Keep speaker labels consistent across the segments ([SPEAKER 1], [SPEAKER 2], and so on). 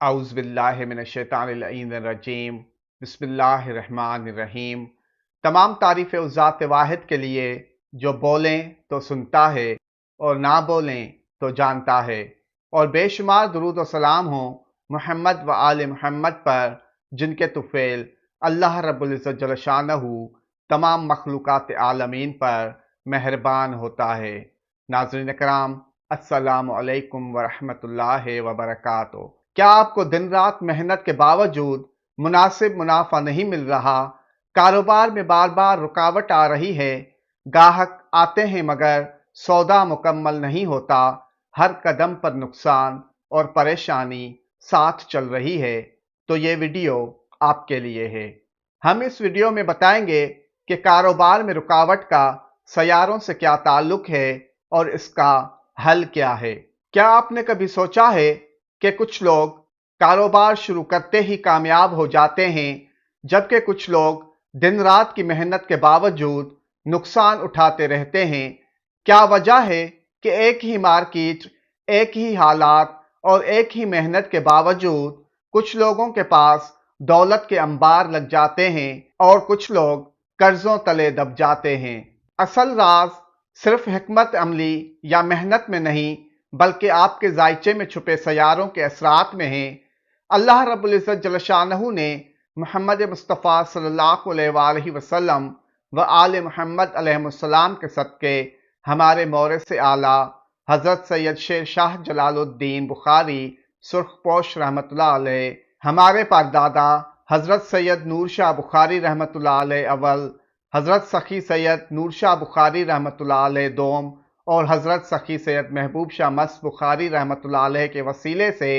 [SPEAKER 1] اعوذ باللہ من الشیطان اللعین الرجیم بسم اللہ الرحمن الرحیم۔ تمام تعریف اس ذات واحد کے لیے جو بولیں تو سنتا ہے اور نہ بولیں تو جانتا ہے، اور بے شمار درود و سلام ہوں محمد و آل محمد پر، جن کے طفیل اللہ رب العزت جل شانہ تمام مخلوقات عالمین پر مہربان ہوتا ہے۔ ناظرین کرام، السلام علیکم ورحمۃ اللہ وبرکاتہ۔ کیا آپ کو دن رات محنت کے باوجود مناسب منافع نہیں مل رہا؟ کاروبار میں بار بار رکاوٹ آ رہی ہے، گاہک آتے ہیں مگر سودا مکمل نہیں ہوتا، ہر قدم پر نقصان اور پریشانی ساتھ چل رہی ہے؟ تو یہ ویڈیو آپ کے لیے ہے۔ ہم اس ویڈیو میں بتائیں گے کہ کاروبار میں رکاوٹ کا سیاروں سے کیا تعلق ہے اور اس کا حل کیا ہے۔ کیا آپ نے کبھی سوچا ہے کہ کچھ لوگ کاروبار شروع کرتے ہی کامیاب ہو جاتے ہیں، جبکہ کچھ لوگ دن رات کی محنت کے باوجود نقصان اٹھاتے رہتے ہیں؟ کیا وجہ ہے کہ ایک ہی مارکیٹ، ایک ہی حالات اور ایک ہی محنت کے باوجود کچھ لوگوں کے پاس دولت کے انبار لگ جاتے ہیں اور کچھ لوگ قرضوں تلے دب جاتے ہیں؟ اصل راز صرف حکمت عملی یا محنت میں نہیں، بلکہ آپ کے ذائچے میں چھپے سیاروں کے اثرات میں ہیں۔ اللہ رب العزت جل شانہ نے محمد مصطفیٰ صلی اللہ علیہ وآلہ وسلم و آل محمد علیہ السلام کے صدقے ہمارے مورث اعلیٰ حضرت سید شیر شاہ جلال الدین بخاری سرخ پوش رحمۃ اللہ علیہ، ہمارے پردادا حضرت سید نور شاہ بخاری رحمۃ اللہ علیہ اول، حضرت سخی سید نور شاہ بخاری رحمۃ اللہ علیہ دوم اور حضرت سخی سید محبوب شاہ مست بخاری رحمۃ اللہ علیہ کے وسیلے سے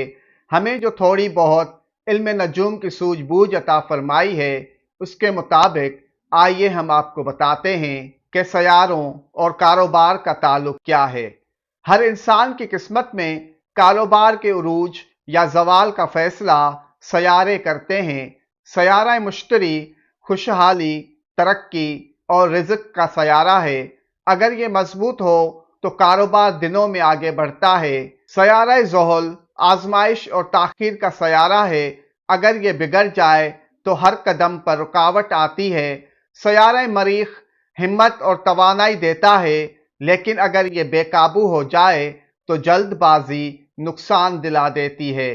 [SPEAKER 1] ہمیں جو تھوڑی بہت علم نجوم کی سوجھ بوجھ عطا فرمائی ہے، اس کے مطابق آئیے ہم آپ کو بتاتے ہیں کہ سیاروں اور کاروبار کا تعلق کیا ہے۔ ہر انسان کی قسمت میں کاروبار کے عروج یا زوال کا فیصلہ سیارے کرتے ہیں۔ سیارہ مشتری خوشحالی، ترقی اور رزق کا سیارہ ہے۔ اگر یہ مضبوط ہو تو کاروبار دنوں میں آگے بڑھتا ہے۔ سیارہ زحل آزمائش اور تاخیر کا سیارہ ہے، اگر یہ بگڑ جائے تو ہر قدم پر رکاوٹ آتی ہے۔ سیارہ مریخ ہمت اور توانائی دیتا ہے، لیکن اگر یہ بے قابو ہو جائے تو جلد بازی نقصان دلا دیتی ہے۔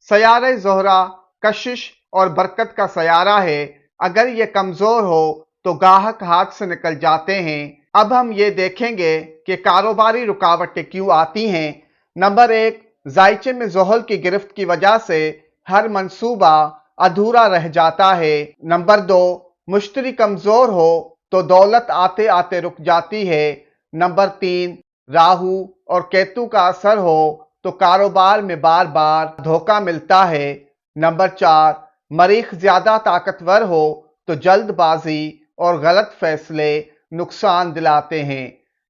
[SPEAKER 1] سیارہ زہرہ کشش اور برکت کا سیارہ ہے، اگر یہ کمزور ہو تو گاہک ہاتھ سے نکل جاتے ہیں۔ اب ہم یہ دیکھیں گے کہ کاروباری رکاوٹیں کیوں آتی ہیں۔ نمبر 1، ذائچے میں زحل کی گرفت کی وجہ سے ہر منصوبہ ادھورا رہ جاتا ہے۔ نمبر 2، مشتری کمزور ہو تو دولت آتے آتے رک جاتی ہے۔ نمبر 3، راہو اور کیتو کا اثر ہو تو کاروبار میں بار بار دھوکہ ملتا ہے۔ نمبر 4، مریخ زیادہ طاقتور ہو تو جلد بازی اور غلط فیصلے نقصان دلاتے ہیں۔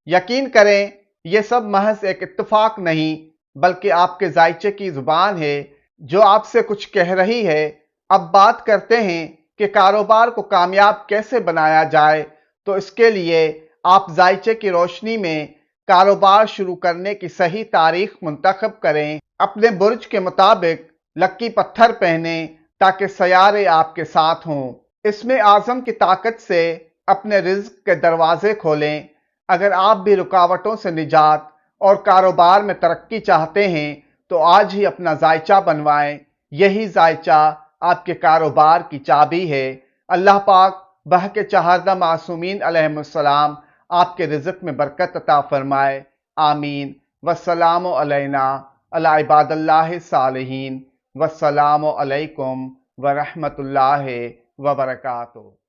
[SPEAKER 1] یقین کریں، یہ سب محض ایک اتفاق نہیں، بلکہ آپ کے ذائچے کی زبان ہے جو آپ سے کچھ کہہ رہی ہے۔ اب بات کرتے ہیں کہ کاروبار کو کامیاب کیسے بنایا جائے۔ تو اس کے لیے آپ ذائچے کی روشنی میں کاروبار شروع کرنے کی صحیح تاریخ منتخب کریں۔ اپنے برج کے مطابق لکی پتھر پہنیں تاکہ سیارے آپ کے ساتھ ہوں۔ اس میں اعظم کی طاقت سے اپنے رزق کے دروازے کھولیں۔ اگر آپ بھی رکاوٹوں سے نجات اور کاروبار میں ترقی چاہتے ہیں تو آج ہی اپنا ذائچہ بنوائیں۔ یہی ذائچہ آپ کے کاروبار کی چابی ہے۔ اللہ پاک بحق چہاردہ معصومین علیہم السلام آپ کے رزق میں برکت عطا فرمائے، آمین۔ والسلام علینا علی عباد اللہ الصالحین، والسلام علیکم ورحمۃ اللہ وبرکاتہ۔